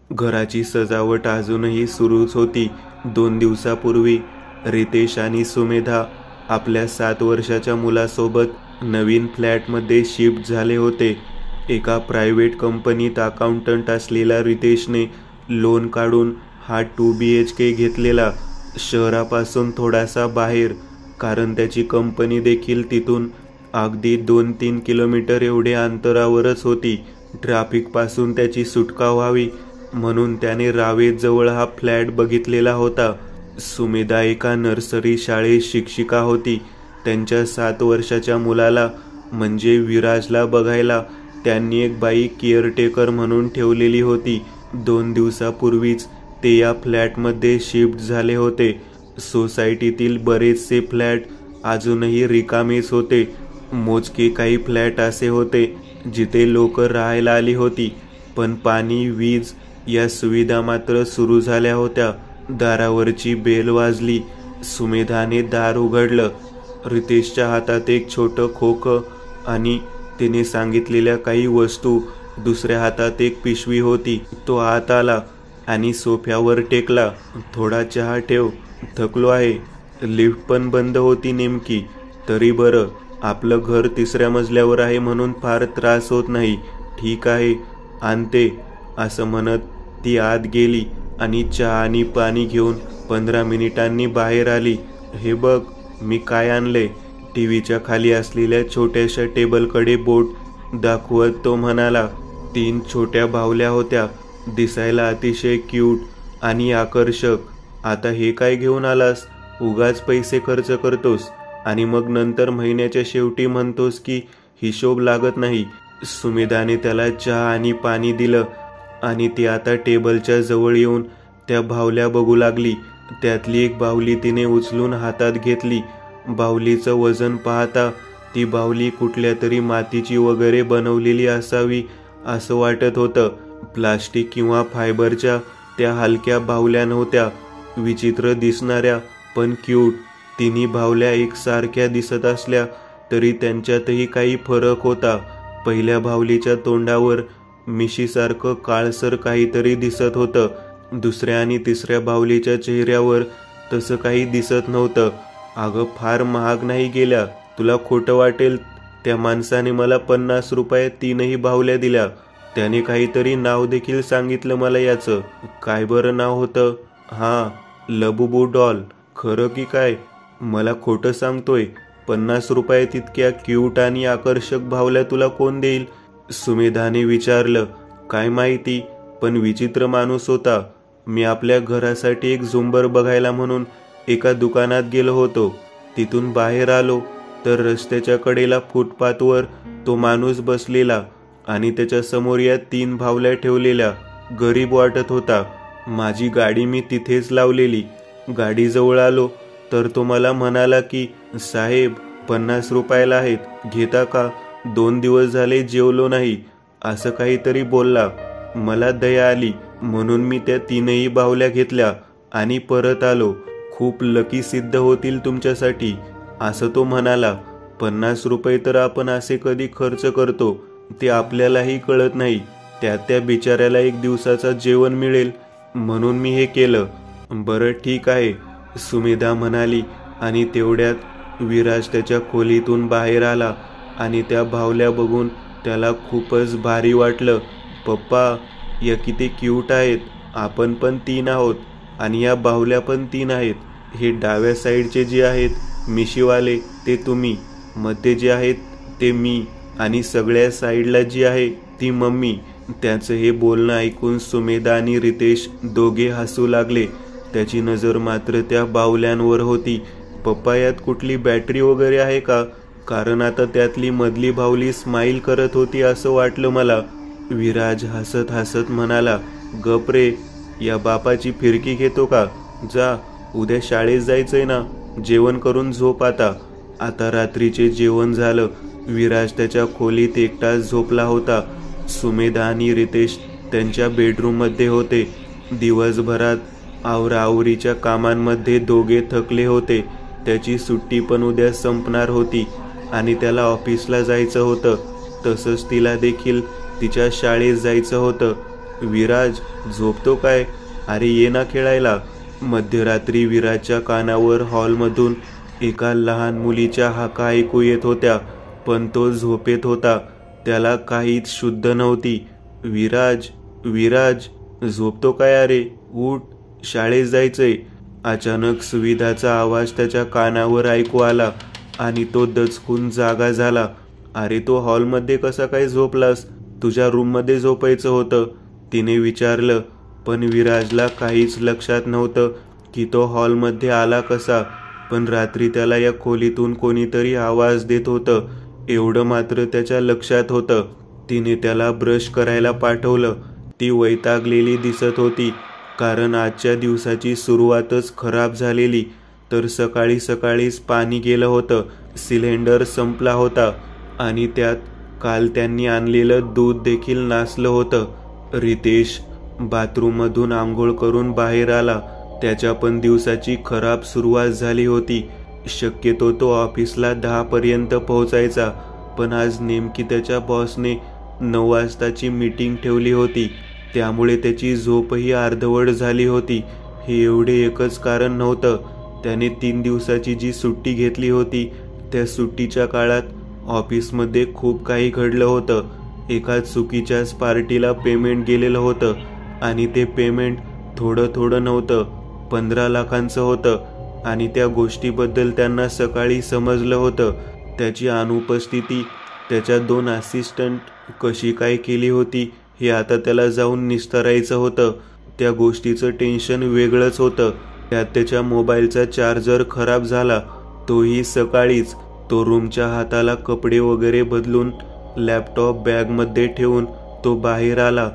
घराची सजावट अजूनही सुरूच होती. 2 दिवसापूर्वी रितेश आणि सुमेधा आपल्या 7 वर्षाच्या मुलासोबत नवीन फ्लॅटमध्ये शिफ्ट झाले होते. एका प्रायव्हेट कंपनीत अकाउंटंट असलेला रितेशने लोन काढून हा 2 BHK घेतलेला, शहरापासून थोडासा बाहेर, कारण त्याची कंपनी देखील तिथून अगदी 2-3 किलोमीटर एवढे अंतरावरच होती. ट्रॅफिकपासून त्याची सुटका व्हावी म्हणून त्याने रावेतजवळ हा फ्लॅट बघितलेला होता. सुमेधा एका नर्सरी शाळेत शिक्षिका होती. त्यांच्या 7 वर्षाच्या मुलाला म्हणजे विराजला बघायला त्यांनी एक बाई केअरटेकर म्हणून ठेवलेली होती. 2 दिवसापूर्वीच ते या फ्लॅटमध्ये शिफ्ट झाले होते. सोसायटीतील बरेचसे फ्लॅट अजूनही रिकामेच होते. मोजके काही फ्लॅट असे होते जिथे लोक राहायला आली होती, पण पाणी, वीज या सुविधा मात्र सुरू झाल्या होत्या. दारावरची बेल वाजली. सुमेधाने दार उघडलं. रितेशच्या हातात एक छोटं खोकं आणि तिने सांगितलेल्या काही वस्तू, दुसऱ्या हातात एक पिशवी होती. तो आत आला आणि सोफ्यावर टेकला. थोडा चहा ठेव, थकलो आहे. लिफ्ट पण बंद होती नेमकी. तरी बरं, आपलं घर 3ऱ्या मजल्यावर आहे म्हणून फार त्रास होत नाही. ठीक आहे, आणते, असं म्हणत ती आत गेली आणि चहा आणि पाणी घेऊन 15 मिनिटांनी बाहेर आली. हे बघ मी काय आणले. टीव्हीच्या खाली असलेल्या छोट्याशा टेबलकडे बोट दाखवत तो म्हणाला. 3 छोट्या बाहुल्या होत्या, दिसायला अतिशय क्यूट आणि आकर्षक. आता हे काय घेऊन आलास? उगाच पैसे खर्च करतोस आणि मग नंतर महिन्याच्या शेवटी म्हणतोस की हिशोब लागत नाही. सुमेधाने त्याला चहा आणि पाणी दिलं आणि ती आता टेबलच्या जवळ येऊन त्या बाहुल्या बघू लागली. त्यातली एक बाहुली तिने उचलून हातात घेतली. बाहुलीचं वजन पाहता ती बाहुली कुठल्या तरी मातीची वगैरे बनवलेली असावी असं वाटत होतं. प्लास्टिक किंवा फायबरच्या त्या हलक्या बाहुल्या नव्हत्या. विचित्र दिसणाऱ्या पण क्यूट. तिन्ही बाहुल्या एकसारख्या दिसत असल्या तरी त्यांच्यातही काही फरक होता. पहिल्या बाहुलीच्या तोंडावर मिशीसारखं काळसर काहीतरी दिसत होतं. दुसऱ्या आणि तिसऱ्या बाहुलीच्या चेहऱ्यावर तसं काही दिसत नव्हतं. अगं फार महाग नाही गेल्या, तुला खोटं वाटेल. त्या माणसाने मला 50 रुपयात 3ही बाहुल्या दिल्या. त्याने काहीतरी नाव देखील सांगितलं मला याचं. काय बरं नाव होतं? हां, लबुबू डॉल. खरं की काय? मला खोटं सांगतोय? 50 रुपयात इतक्या क्यूट आणि आकर्षक बाहुल्या तुला कोण देईल? सुमेधाने विचारलं. काय माहिती, पण विचित्र माणूस होता. मी आपल्या घरासाठी एक झुंबर बघायला म्हणून एका दुकानात गेलो होतो. तिथून बाहेर आलो तर रस्त्याच्या कडेला फुटपाथवर तो माणूस बसलेला आणि त्याच्या समोर या 3 बाहुल्या ठेवलेल्या. गरीब वाटत होता. माझी गाडी मी तिथेच लावलेली. गाडीजवळ आलो तर तो मला म्हणाला की साहेब 50 रुपयाला आहेत, घेता का? 2 दिवस झाले जेवलो नाही, असं काहीतरी बोलला. मला दया आली म्हणून मी त्या 3ही बाहुल्या घेतल्या आणि परत आलो. खूप लकी सिद्ध होतील तुमच्यासाठी, असं तो म्हणाला. 50 रुपये तर आपण असे कधी खर्च करतो ते आपल्यालाही कळत नाही. त्या बिचाऱ्याला 1 दिवसाचं जेवण मिळेल म्हणून मी हे केलं. बरं ठीक आहे, सुमेधा म्हणाली आणि तेवढ्यात विराज त्याच्या खोलीतून बाहेर आला आणि त्या बाहुल्या बघून त्याला खूपच भारी वाटलं. पप्पा, या किती क्यूट आहेत. आपण पण 3 आहोत आणि या बाहुल्या पण 3 आहेत. हे डाव्या साईडचे जे आहेत मिशीवाले ते तुम्ही, मध्ये जे आहेत ते मी आणि सगळ्या साईडला जी आहे ती मम्मी. त्याचं हे बोलणं ऐकून सुमेधा आणि रितेश दोघे हसू लागले. त्याची नजर मात्र त्या बाहुल्यांवर होती. पप्पा, यात कुठली बॅटरी वगैरे आहे का? कारण आता त्यातली मधली बाहुली स्माईल करत होती असं वाटलं मला. विराज हसत हसत म्हणाला. गप रे, या बापाची फिरकी घेतो का? जा, उद्या शाळेत जायचंय ना. जेवण करून झोप आता. आता रात्रीचे जेवण झालं. विराज त्याच्या खोलीत एकटाच झोपला होता. सुमेधा आणि रितेश त्यांच्या बेडरूममध्ये होते. दिवसभरात आवराआवरीच्या कामांमध्ये दोघे थकले होते. त्याची सुट्टी पण उद्या संपणार होती आणि त्याला ऑफिसला जायचं होतं. तसंच तिला देखील तिच्या शाळेत जायचं होतं. विराज झोपतो काय? अरे ये ना खेळायला. मध्यरात्री विराजच्या कानावर हॉलमधून एका लहान मुलीच्या हाका ऐकू येत होत्या, पण तो झोपेत होता. त्याला काहीच शुद्ध नव्हती. विराज, विराज झोपतो काय? अरे उठ, शाळेत जायचंय. अचानक सुविधाचा आवाज त्याच्या कानावर ऐकू आला आणि तो दचकून जागा झाला. अरे तो हॉलमध्ये कसा काय झोपलास? तुझ्या रूममध्ये झोपायचं होतं, तिने विचारलं. पण विराजला काहीच लक्षात नव्हतं की तो हॉलमध्ये आला कसा. पण रात्री त्याला या खोलीतून कोणीतरी आवाज देत होतं एवढं मात्र त्याच्या लक्षात होतं. तिने त्याला ब्रश करायला पाठवलं. ती वैतागलेली दिसत होती, कारण आजच्या दिवसाची सुरुवातच खराब झालेली. तर सकाळी सकाळीच पाणी गेलं होतं, सिलेंडर संपला होता आणि त्यात काल त्यांनी आणलेलं दूध देखील नासलं होतं. रितेश बाथरूममधून आंघोळ करून बाहेर आला. त्याच्या पण दिवसाची खराब सुरुवात झाली होती. शक्यतो तो ऑफिसला 10 पर्यंत पोहोचायचा, पण आज नेमकी त्याच्या बॉसने 9 वाजताची मीटिंग ठेवली होती, त्यामुळे त्याची झोपही अर्धवट झाली होती. हे एवढे एकच कारण नव्हतं. त्याने 3 दिवसाची जी सुट्टी घेतली होती, त्या सुट्टीच्या काळात ऑफिसमध्ये खूप काही घडलं होतं. एका चुकीच्याच पार्टीला पेमेंट गेलेलं होतं आणि ते पेमेंट थोडं नव्हतं, 15 लाखांचं होतं. आणि त्या गोष्टीबद्दल त्यांना सकाळी समजलं होतं. त्याची अनुपस्थिती त्याच्या 2 असिस्टंट कशी काय केली होती हे आता त्याला जाऊन निस्तरायचं होतं. त्या गोष्टीचं टेन्शन वेगळंच होतं. त्यात त्याच्या मोबाईलचा चार्जर खराब झाला, तोही सकाळीच. तो रूमच्या हाताला कपडे वगैरे बदलून लॅपटॉप बॅगमध्ये ठेवून तो बाहेर आला.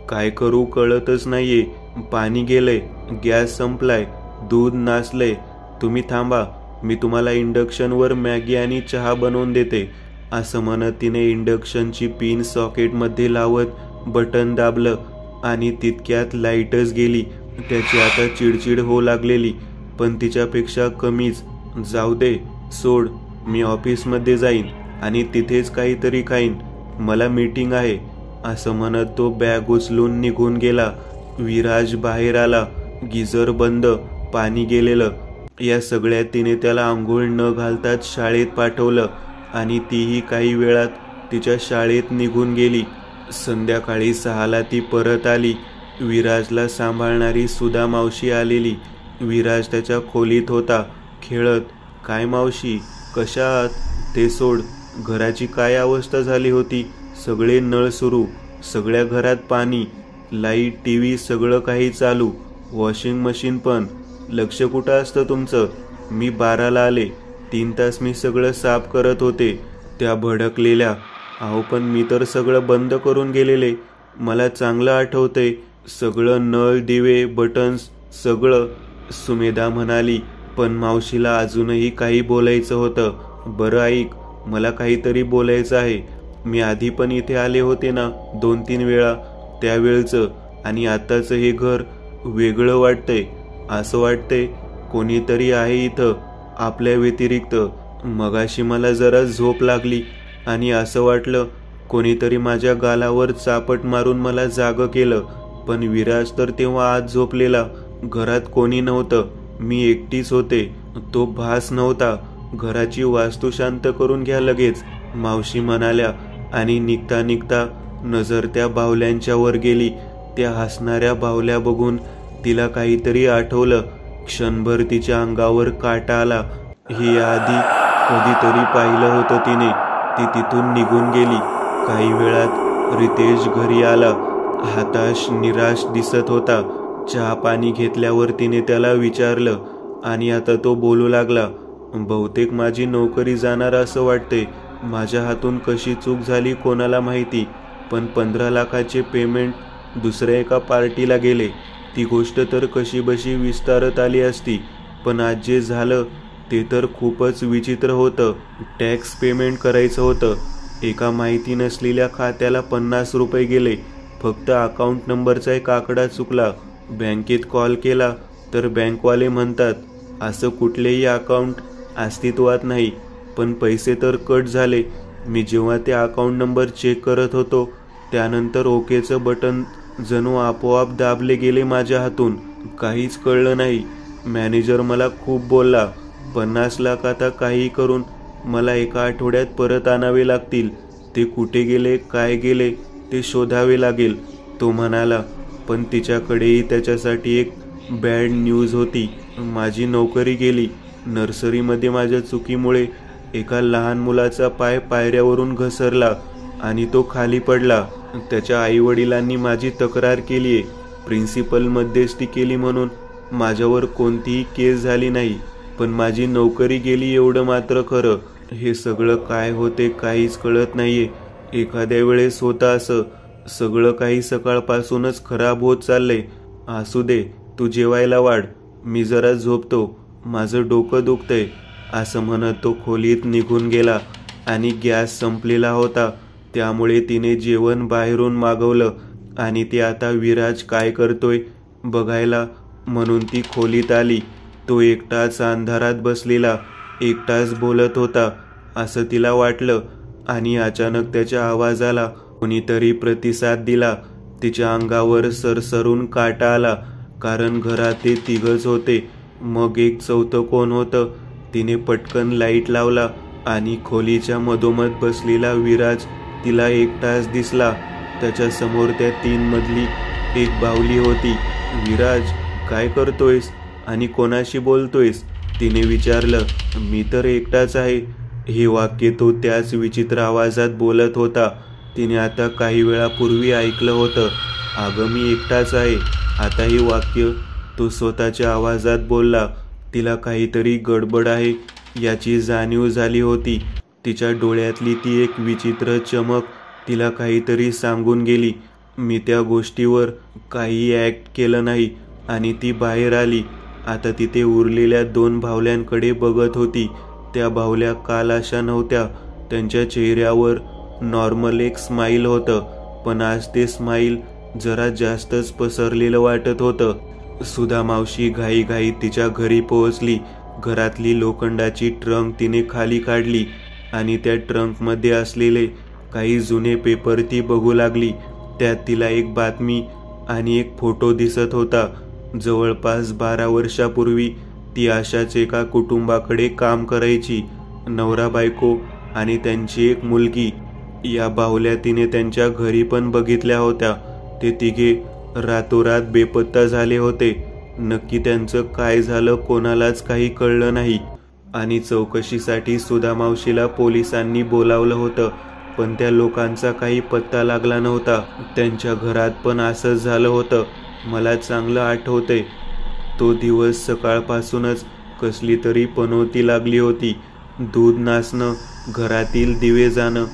काय करू कळतच नाहीये. पाणी गेलंय, गॅस संपलाय, दूध नासलंय. तुम्ही थांबा, मी तुम्हाला इंडक्शनवर मॅगी आणि चहा बनवून देते, असं म्हणत तिने इंडक्शनची पिन सॉकेटमध्ये लावत बटन दाबलं आणि तितक्यात लाईटच गेली. त्याची आता चिडचिड होऊ लागलेली, पण तिच्यापेक्षा कमीच. जाऊ दे, सोड, मी ऑफिसमध्ये जाईन आणि तिथेच काहीतरी खाईन, मला मीटिंग आहे, असं म्हणत तो बॅग उचलून निघून गेला. विराज बाहेर आला. गिझर बंद, पाणी गेलेलं. या सगळ्यात तिने त्याला आंघोळ न घालताच शाळेत पाठवलं आणि तीही काही वेळात तिच्या शाळेत निघून गेली. संध्याकाळी 6ला ती परत आली. विराजला सांभाळणारी सुधा मावशी आलेली. विराज त्याच्या खोलीत होता खेळत. काय मावशी, कशा आहात? ते सोड, घराची काय अवस्था झाली होती. सगळे नळ सुरू, सगळ्या घरात पाणी, लाईट, टीव्ही सगळं काही चालू, वॉशिंग मशीन पण. लक्ष कुठं असतं तुमचं? मी 12ला आले, 3 तास मी सगळं साफ करत होते. त्या भडकलेल्या. अहो पण मी तर सगळं बंद करून गेलेले, मला चांगलं आठवतंय, सगळं नळ, दिवे, बटन्स सगळं. सुमेधा म्हणाली. पण मावशीला अजूनही काही बोलायचं होतं. बरं ऐक, मला काहीतरी बोलायचं आहे. मी आधी पण इथे आले होते ना 2-3 वेळा, त्यावेळचं आणि आताचं हे घर वेगळं वाटतंय. असं वाटतंय कोणीतरी आहे इथं आपल्या व्यतिरिक्त. मगाशी मला जरा झोप लागली आणि असं वाटलं कोणीतरी माझ्या गालावर चापट मारून मला जागं केलं. पण विराज तर तेव्हा आत झोपलेला, घरात कोणी नव्हतं, मी एकटीच होते. तो भास नव्हता. घराची वास्तू शांत करून घ्या लगेच, मावशी म्हणाल्या आणि निघता निघता नजर त्या बाहुल्यांच्यावर गेली. त्या हसणाऱ्या बाहुल्या बघून तिला काहीतरी आठवलं. क्षणभर तिच्या अंगावर काटा आला. हे आधी कधीतरी पाहिलं होतं तिने. ती तिथून निघून गेली. काही वेळात रितेश घरी आला. हताश निराश दिसत होता. चहा पाणी घेतल्यावर तिने त्याला विचारलं आणि आता तो बोलू लागला. बहुतेक माझी नोकरी जाणार असं वाटते. माझ्या हातून कशी चूक झाली कोणाला माहिती, पण 15 लाखाचे पेमेंट दुसऱ्या एका पार्टीला गेले. ती गोष्ट तर कशी बशी विस्तारत आली असती, पण आज जे झालं ते तर खूपच विचित्र होतं. टॅक्स पेमेंट करायचं होतं. एका माहिती नसलेल्या खात्याला 50 रुपये गेले. फक्त अकाउंट नंबरचा एक आकडा चुकला. बँकेत कॉल केला तर बँकवाले म्हणतात असं कुठलेही अकाउंट अस्तित्वात नाही, पण पैसे तर कट झाले. मी जेव्हा ते अकाउंट नंबर चेक करत होतो त्यानंतर ओकेचं बटन जणू आपोआप दाबले गेले माझ्या हातून. काहीच कळलं नाही. मॅनेजर मला खूप बोलला, 50 लाख आता काही करून मला एका आठवड्यात परत आणावे लागतील. ते कुठे गेले, काय गेले ते शोधावे लागेल, तो म्हणाला. पण तिच्याकडेही त्याच्यासाठी एक बॅड न्यूज होती. माझी नोकरी गेली. नर्सरीमध्ये माझ्या चुकीमुळे एका लहान मुलाचा पाय पायऱ्यावरून घसरला आणि तो खाली पडला. त्याच्या आईवडिलांनी माझी तक्रार केली आहे. प्रिन्सिपल मध्यस्थी केली म्हणून माझ्यावर कोणतीही केस झाली नाही, पण माझी नोकरी गेली एवढं मात्र खरं. हे सगळं काय होते काहीच कळत नाहीये. एखाद्या वेळेस होतं असं. सगळं काही सकाळपासूनच खराब होत चाललंय. असू दे, तू जेवायला वाढ, मी जरा झोपतो, माझं डोकं दुखतंय, असं म्हणत तो खोलीत निघून गेला. आणि गॅस संपलेला होता, त्यामुळे तिने जेवण बाहेरून मागवलं आणि ती आता विराज काय करतोय बघायला म्हणून ती खोलीत आली. तो एकटाच अंधारात बसलेला, एकटाच बोलत होता असं तिला वाटलं. आणि अचानक त्याच्या आवाजाला कोणीतरी प्रतिसाद दिला. तिच्या अंगावर सरसरून काटा आला, कारण घरात ते तिघच होते. मग एक चौथं कोण होतं. तिने पटकन लाईट लावला आणि खोलीच्या मधोमध बसलेला विराज तिला एकटाच दिसला. त्याच्या समोर त्या 3 मधली एक बाहुली होती. विराज, काय करतोयस आणि कोणाशी बोलतोयस, तिने विचारलं. मी तर एकटाच आहे, हे वाक्य तो त्याच विचित्र आवाजात बोलत होता. तिने आता काही वेळापूर्वी ऐकलं होतं. अगं मी एकटाच आहे, आता हे वाक्य तो स्वतःच्या आवाजात बोलला. तिला काहीतरी गडबड आहे याची जाणीव झाली होती. तिच्या डोळ्यातली ती एक विचित्र चमक तिला काहीतरी सांगून गेली. मी त्या गोष्टीवर काही ॲक्ट केलं नाही आणि ती बाहेर आली. आता तिथे उरलेल्या 2 बाहुल्यांकडे बघत होती. त्या बाहुल्या काल अशा नव्हत्या. त्यांच्या चेहऱ्यावर नॉर्मल एक स्माईल होतं, पण आज ते स्माईल जरा जास्तच पसरलेलं वाटत होतं. सुधा मावशी घाईघाईत तिच्या घरी पोहोचली. घरातली लोखंडाची ट्रंक तिने खाली काढली आणि त्या ट्रंकमध्ये असलेले काही जुने पेपर ती बघू लागली. त्यात तिला एक बातमी आणि एक फोटो दिसत होता. जवळपास 12 वर्षापूर्वी ती अशाच एका कुटुंबाकडे काम करायची. नवरा बायको आणि त्यांची एक मुलगी. या बाहुल्या तिने त्यांच्या घरी पण बघितल्या होत्या. ते तिघे रातोरात बेपत्ता झाले होते. नक्की त्यांचं काय झालं कोणालाच काही कळलं नाही. आणि चौकशीसाठी सुधा मावशीला पोलिसांनी बोलावलं होतं, पण त्या लोकांचा काही पत्ता लागला नव्हता. त्यांच्या घरात पण असंच झालं होतं. मला चांगलं आठवतंय, तो दिवस सकाळपासूनच कसली तरी पनौती लागली होती. दूध नासणं, घरातील दिवे जाणं,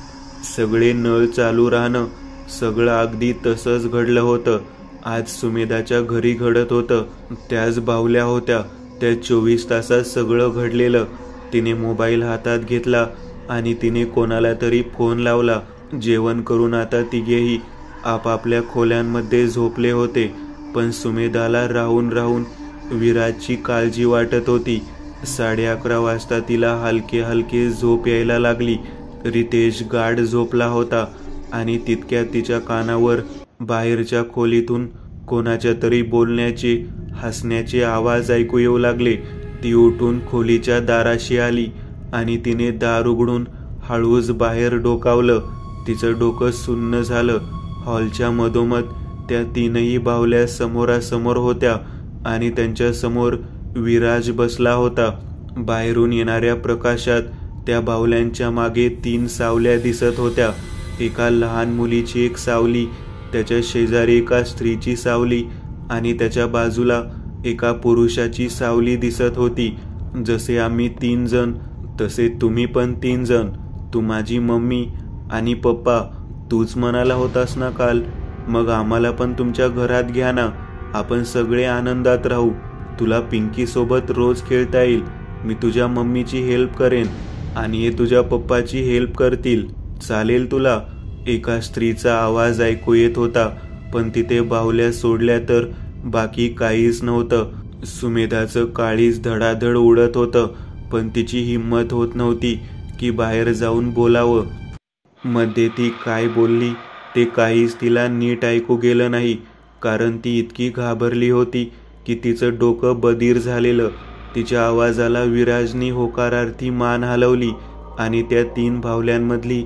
सगळे नळ चालू राहणं, सगळं अगदी तसंच घडलं होतं. आज सुमेधाच्या घरी घडत होतं. त्याच बाहुल्या होत्या. त्या 24 तासात सगळं घडलेलं. तिने मोबाईल हातात घेतला आणि तिने कोणाला तरी फोन लावला. जेवण करून आता तिघेही आपापल्या खोल्यांमध्ये झोपले होते. पण सुमेधाला राहून राहून विराजची काळजी वाटत होती. 11:30 वाजता तिला हलके हलके झोप यायला लागली. रितेश गाढ झोपला होता आणि तितक्यात तिच्या कानावर बाहेरच्या खोलीतून कोणाच्या तरी बोलण्याचे, हसण्याचे आवाज ऐकू येऊ लागले. ती उठून खोलीच्या दाराशी आली आणि तिने दार उघडून हळूच बाहेर डोकावलं. तिचं डोकं सुन्न झालं. हॉलच्या मधोमध त्या 3ही बाहुल्या समोरासमोर होत्या आणि त्यांच्या समोर विराज बसला होता. बाहेरून येणाऱ्या प्रकाशात त्या बाहुल्यांच्या मागे 3 सावल्या दिसत होत्या. एका लहान मुलीची एक सावली, त्याच्या शेजारी एका स्त्रीची सावली आणि त्याच्या बाजूला एका पुरुषाची सावली दिसत होती. जसे आम्ही 3 जण तसे तुम्ही पण 3 जण. तू माझी मम्मी आणि पप्पा. तूच म्हणाला होतास ना काल. मग आम्हाला पण तुमच्या घरात घ्या ना, आपण सगळे आनंदात राहू. तुला पिंकी सोबत रोज खेळता येईल. मी तुझ्या मम्मीची हेल्प करेन आणि हे तुझ्या पप्पाची हेल्प करतील. चालेल तुला? एका स्त्रीचा आवाज ऐकू येत होता, पण तिथे बाहुल्या सोडल्या तर बाकी काहीच नव्हतं. सुमेधाचं काळीज धडाधड उडत होतं, पण तिची हिंमत होत नव्हती की बाहेर जाऊन बोलावं. मध्ये ती काय बोलली ते काहीच तिला नीट ऐकू गेलं नाही, कारण ती इतकी घाबरली होती की तिचं डोकं बधीर झालेलं. तिच्या आवाजाला विराजनी होकारार्थी मान हलवली आणि त्या 3 बाहुल्यांमधली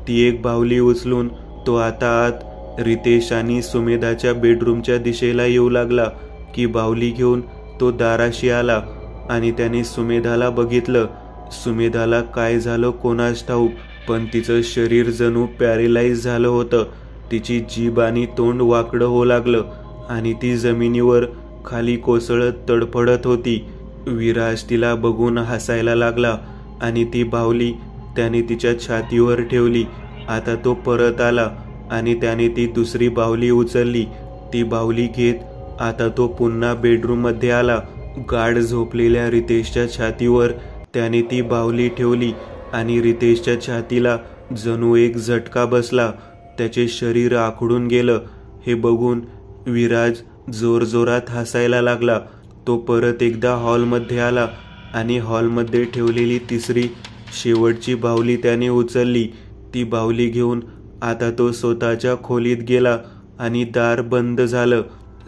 ती एक बाहुली उचलून तो आता आत रितेश आणि सुमेधाच्या बेडरूमच्या दिशेला येऊ लागला. की बाहुली घेऊन तो दाराशी आला आणि त्याने सुमेधाला बघितलं. सुमेधाला काय झालं कोणास ठाऊक, पण तिचं शरीर जणू पॅरेलाइज झालं होतं. तिची जीभ आणि तोंड वाकडं होऊ लागलं आणि ती जमिनीवर खाली कोसळत तडफडत होती. विराज तिला बघून हसायला लागला आणि ती बाहुली त्याने तिच्या छातीवर ठेवली. आता तो परत आला आणि त्याने ती दुसरी बाहुली उचलली. ती बाहुली घेत आता तो पुन्हा बेडरूममध्ये आला. गाढ झोपलेल्या रितेशच्या छातीवर त्याने ती बाहुली ठेवली आणि रितेशच्या छातीला जणू एक झटका बसला. त्याचे शरीर आखडून गेलं. हे बघून विराज जोरजोरात हसायला लागला. तो परत एकदा हॉलमध्ये आला आणि हॉलमध्ये ठेवलेली तिसरी शेवटची बाहुली त्याने उचलली. ती बाहुली घेऊन आता तो स्वतःच्या खोलीत गेला आणि दार बंद झालं.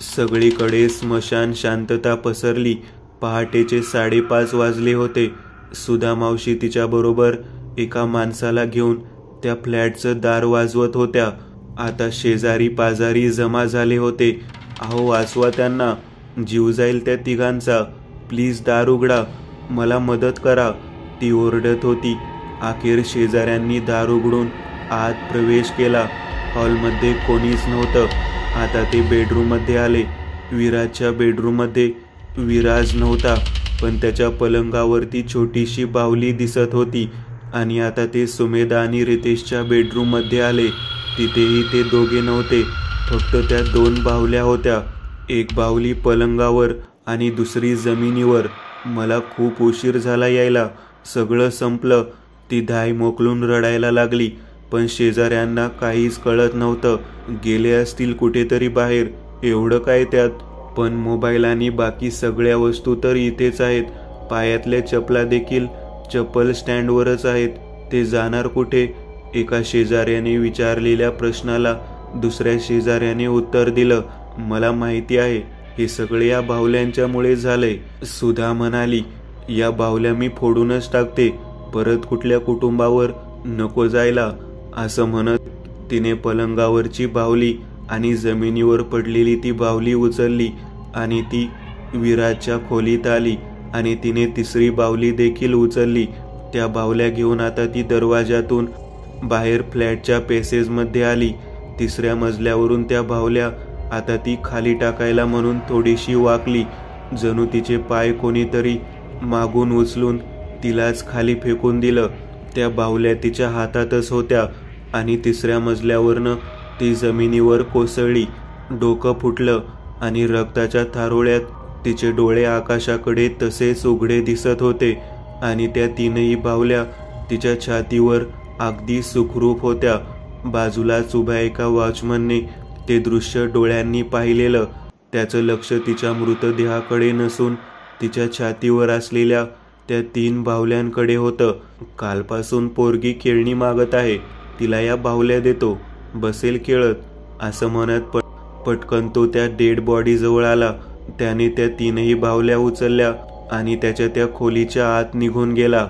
सगळीकडे स्मशान शांतता पसरली. पहाटेचे 5:30 वाजले होते. सुधा मावशी तिच्याबरोबर एका माणसाला घेऊन त्या फ्लॅटचं दार वाजवत होत्या. आता शेजारी पाजारी जमा झाले होते. अहो वाचवा त्यांना, जीव जाईल त्या तिघांचा, प्लीज दार उघडा, मला मदत करा, ती ओरडत होती. अखेर शेजाऱ्यांनी दार उघडून आत प्रवेश केला. हॉलमध्ये कोणीच नव्हतं. आता ते बेडरूममध्ये आले. विराजच्या बेडरूममध्ये विराज नव्हता, पण त्याच्या पलंगावरती छोटीशी बाहुली दिसत होती. आणि आता ते सुमेधा आणि रितेशच्या बेडरूममध्ये आले. तिथेही ते दोघे नव्हते, फक्त त्या 2 बाहुल्या होत्या. एक बाहुली पलंगावर आणि दुसरी जमिनीवर. मला खूप उशीर झाला यायला, सगळं संपलं. ती धाय मोकलून रडायला लागली, पण शेजाऱ्यांना काहीच कळत नव्हतं. गेले असतील कुठेतरी बाहेर, एवढं काय त्यात. पण मोबाईल आणि बाकी सगळ्या वस्तू तर इथेच आहेत. पायातल्या चपला देखील चप्पल स्टँडवरच आहेत. ते जाणार कुठे? एका शेजाऱ्याने विचारलेल्या प्रश्नाला दुसऱ्या शेजाऱ्याने उत्तर दिलं, मला माहिती आहे, हे सगळे या बाहुल्यांच्यामुळे झालंय. सुधा म्हणाली, या बाहुल्या मी फोडूनच टाकते, परत कुठल्या कुटुंबावर नको जायला. असं म्हणत तिने पलंगावरची बाहुली आणि जमिनीवर पडलेली ती बाहुली उचलली आणि ती विराजच्या खोलीत आली आणि तिने तिसरी बाहुली देखील उचलली. त्या बाहुल्या घेऊन आता ती दरवाजातून बाहेर फ्लॅटच्या पॅसेजमध्ये आली. 3ऱ्या मजल्यावरून त्या बाहुल्या आता ती खाली टाकायला म्हणून थोडीशी वाकली. जणू तिचे पाय कोणीतरी मागून उचलून तिलाच खाली फेकून दिलं. त्या बाहुल्या तिच्या हातातच होत्या आणि 3ऱ्या मजल्यावरनं ती जमिनीवर कोसळली. डोकं फुटलं आणि रक्ताच्या थारोळ्यात तिचे डोळे आकाशाकडे तसेच उघडे दिसत होते. आणि त्या 3ही बाहुल्या तिच्या छातीवर अगदी सुखरूप होत्या. बाजूलाच उभ्या एका वॉचमनने ते दृश्य डोळ्यांनी पाहिलेलं. त्याचं लक्ष तिच्या मृतदेहाकडे नसून तिच्या छातीवर असलेल्या त्या 3 बाहुल्यांकडे होतं. कालपासून पोरगी खेळणी मागत आहे, तिला या बाहुल्या देतो, बसेल खेळत, असं म्हणत पटकन तो त्या डेड बॉडी जवळ आला. त्याने त्या 3ही बाहुल्या उचलल्या आणि त्याच्या त्या खोलीच्या आत निघून गेला.